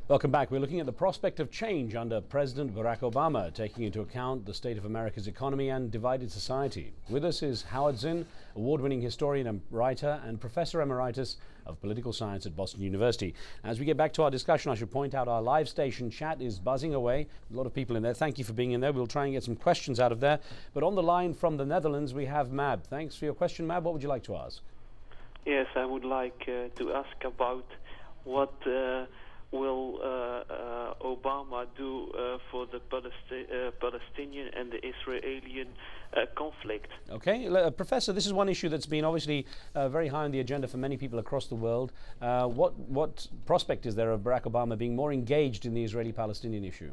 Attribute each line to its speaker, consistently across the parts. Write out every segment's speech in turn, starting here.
Speaker 1: Welcome back. We're looking at the prospect of change under President Barack Obama, taking into account the state of America's economy and divided society. With us is Howard Zinn, award-winning historian and writer and professor emeritus of political science at Boston University. As we get back to our discussion, I should point out our live station chat is buzzing away. A lot of people in there. Thank you for being in there. We'll try and get some questions out of there. But on the line from the Netherlands, we have Mab. Thanks for your question, Mab. What would you like to ask?
Speaker 2: Yes, I would like to ask about what will Obama do for the Palestinian and the Israeli conflict?
Speaker 1: Okay, Professor, this is one issue that's been obviously very high on the agenda for many people across the world. What prospect is there of Barack Obama being more engaged in the Israeli-Palestinian issue?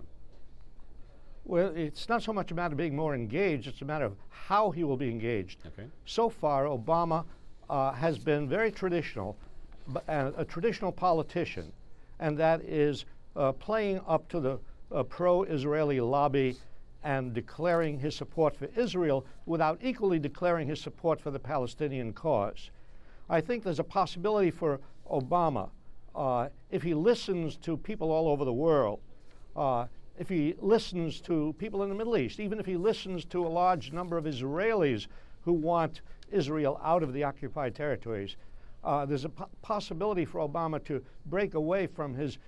Speaker 3: Well, it's not so much a matter of being more engaged, it's a matter of how he will be engaged. Okay. So far, Obama has been very traditional, a traditional politician, and that is playing up to the pro-Israeli lobby and declaring his support for Israel without equally declaring his support for the Palestinian cause. I think there's a possibility for Obama, if he listens to people all over the world, if he listens to people in the Middle East, even if he listens to a large number of Israelis who want Israel out of the occupied territories, there's a possibility for Obama to break away from his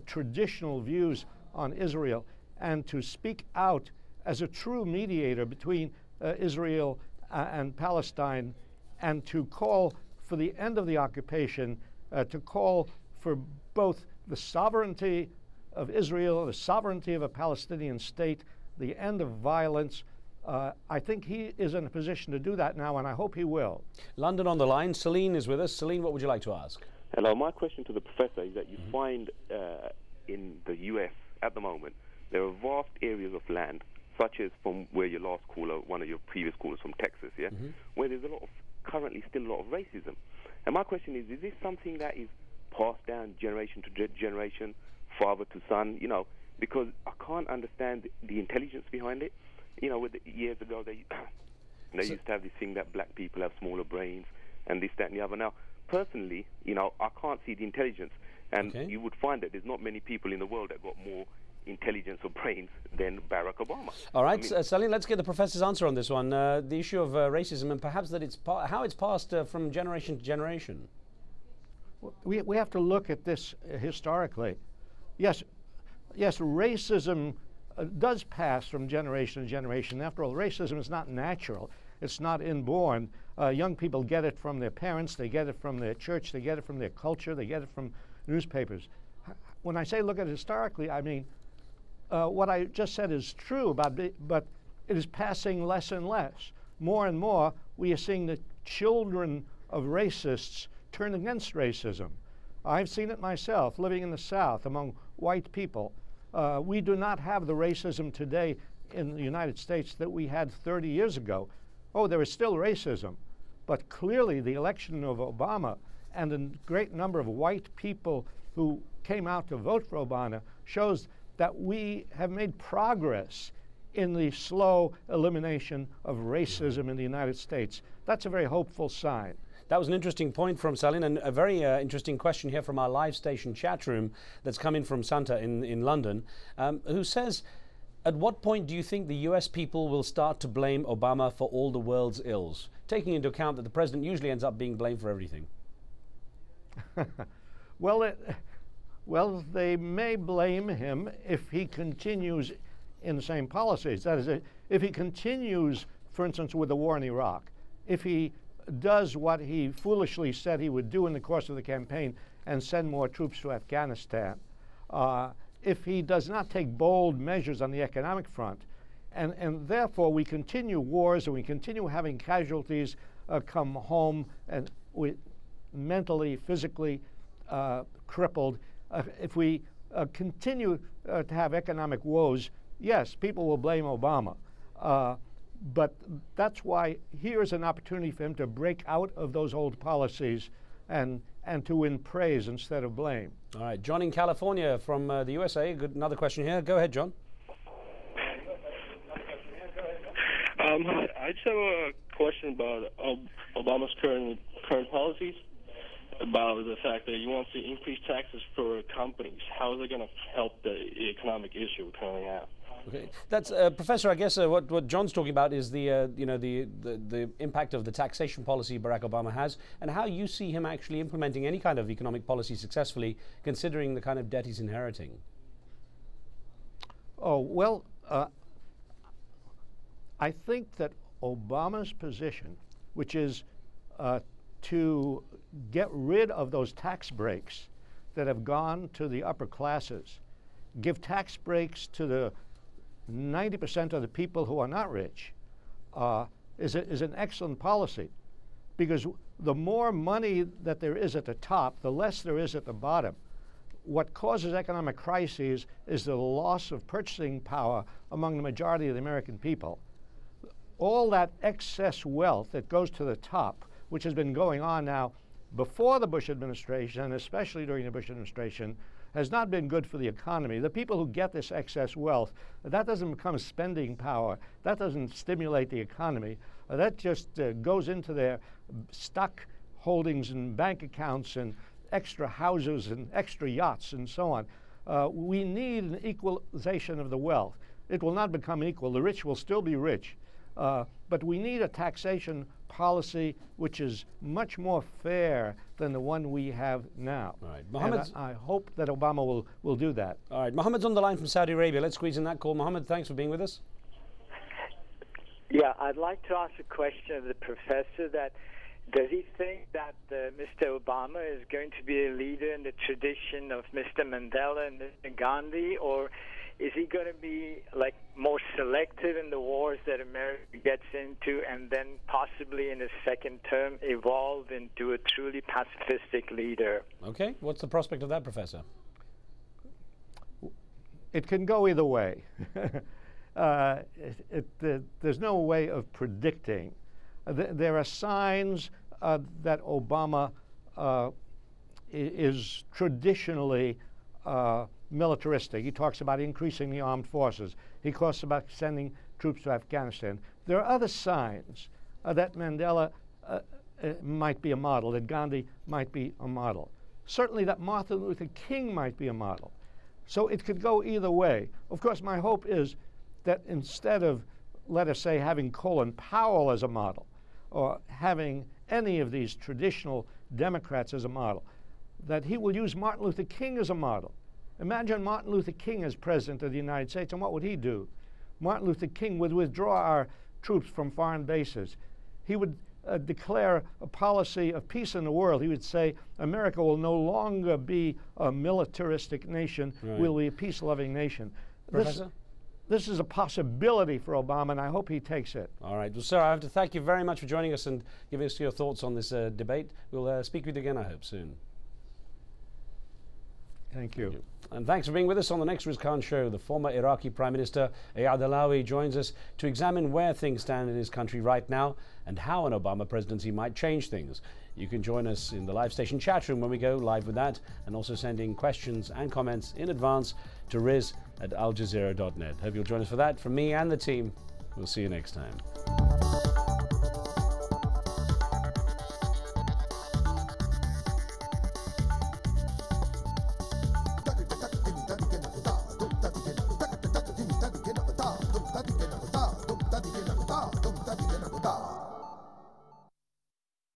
Speaker 3: traditional views on Israel and to speak out as a true mediator between Israel and Palestine, and to call for the end of the occupation, to call for both the sovereignty of Israel, the sovereignty of a Palestinian state, the end of violence. I think he is in a position to do that now, and I hope he will.
Speaker 1: London on the line. Celine is with us. Celine, what would you like to ask?
Speaker 4: Hello. My question to the professor is that you find in the U.S. at the moment there are vast areas of land, such as from where your last caller, one of your previous callers from Texas, where there's currently still a lot of racism. And my question is this something that is passed down generation to generation, father to son? You know, because I can't understand the intelligence behind it. You know, years ago, they used to have this thing that black people have smaller brains and this, that, and the other. Now, personally, you know, I can't see the intelligence. And you would find that there's not many people in the world that got more intelligence or brains than Barack Obama. All right,
Speaker 1: Salim, let's get the professor's answer on this one. The issue of racism and perhaps that how it's passed from generation to generation.
Speaker 3: We have to look at this historically. Yes, racism does pass from generation to generation. After all, racism is not natural. It's not inborn. Young people get it from their parents, they get it from their church, they get it from their culture, they get it from newspapers. When I say look at it historically, I mean what I just said is true about it, but it is passing less and less. More and more, we are seeing the children of racists turn against racism. I've seen it myself, living in the South among white people. We do not have the racism today in the United States that we had 30 years ago. Oh, there is still racism, but clearly the election of Obama and a great number of white people who came out to vote for Obama shows that we have made progress in the slow elimination of racism in the United States. That's a very hopeful sign.
Speaker 1: That was an interesting point from Salin, and a very interesting question here from our live station chat room that's come in from Santa in London, who says, at what point do you think the US people will start to blame Obama for all the world's ills, taking into account that the president usually ends up being blamed for everything?
Speaker 3: Well, they may blame him if he continues in the same policies. That is, if he continues, for instance, with the war in Iraq, if he does what he foolishly said he would do in the course of the campaign and send more troops to Afghanistan, if he does not take bold measures on the economic front, and therefore we continue wars and we continue having casualties come home and mentally, physically crippled, if we continue to have economic woes, yes, people will blame Obama. But that's why here's an opportunity for him to break out of those old policies and to win praise instead of blame.
Speaker 1: All right, John in California from the USA. Another question here. Go ahead, John.
Speaker 5: I just have a question about Obama's current policies. about the fact that you want to increase taxes for companies. How is it going to help the economic issue we currently have?
Speaker 1: Okay, that's Professor. I guess what John's talking about is the the impact of the taxation policy Barack Obama has, and how you see him actually implementing any kind of economic policy successfully, considering the kind of debt he's inheriting.
Speaker 3: Oh well, I think that Obama's position, which is to get rid of those tax breaks that have gone to the upper classes, give tax breaks to the 90% of the people who are not rich, is an excellent policy, because the more money that there is at the top, the less there is at the bottom. What causes economic crises is the loss of purchasing power among the majority of the American people. All that excess wealth that goes to the top, which has been going on now before the Bush administration, and especially during the Bush administration, has not been good for the economy. The people who get this excess wealth, that doesn't become spending power. That doesn't stimulate the economy. That just goes into their stock holdings and bank accounts and extra houses and extra yachts and so on. We need an equalization of the wealth. It will not become equal. The rich will still be rich. But we need a taxation policy which is much more fair than the one we have now.
Speaker 1: All right, Mohammed,
Speaker 3: I hope that Obama will do that.
Speaker 1: All right, Mohammed's on the line from Saudi Arabia. Let's squeeze in that call. Mohammed, thanks for being with us.
Speaker 6: Yeah, I'd like to ask a question of the professor. That does he think that Mr. Obama is going to be a leader in the tradition of Mr. Mandela and Mr. Gandhi, or is he going to be like more selective in the wars that America gets into, and then possibly in his second term evolve into a truly pacifistic leader?
Speaker 1: Okay, what's the prospect of that, Professor?
Speaker 3: It can go either way. There's no way of predicting. There are signs that Obama is traditionally militaristic. He talks about increasing the armed forces. He talks about sending troops to Afghanistan. There are other signs that Mandela might be a model, that Gandhi might be a model. Certainly that Martin Luther King might be a model. So it could go either way. Of course, my hope is that instead of, let us say, having Colin Powell as a model, or having any of these traditional Democrats as a model, that he will use Martin Luther King as a model. Imagine Martin Luther King as president of the United States, and what would he do? Martin Luther King would withdraw our troops from foreign bases. He would declare a policy of peace in the world. He would say, America will no longer be a militaristic nation.
Speaker 1: Right.
Speaker 3: We'll be a peace-loving nation.
Speaker 1: Professor?
Speaker 3: This is a possibility for Obama, and I hope he takes it.
Speaker 1: All right. Well, sir, I have to thank you very much for joining us and giving us your thoughts on this debate. We'll speak with you again, I hope, soon.
Speaker 3: Thank you.
Speaker 1: And thanks for being with us on the next Riz Khan Show. The former Iraqi Prime Minister Ayad Alawi joins us to examine where things stand in his country right now and how an Obama presidency might change things. You can join us in the live station chat room when we go live with that, and also send in questions and comments in advance to riz@aljazeera.net. Hope you'll join us for that. From me and the team, we'll see you next time.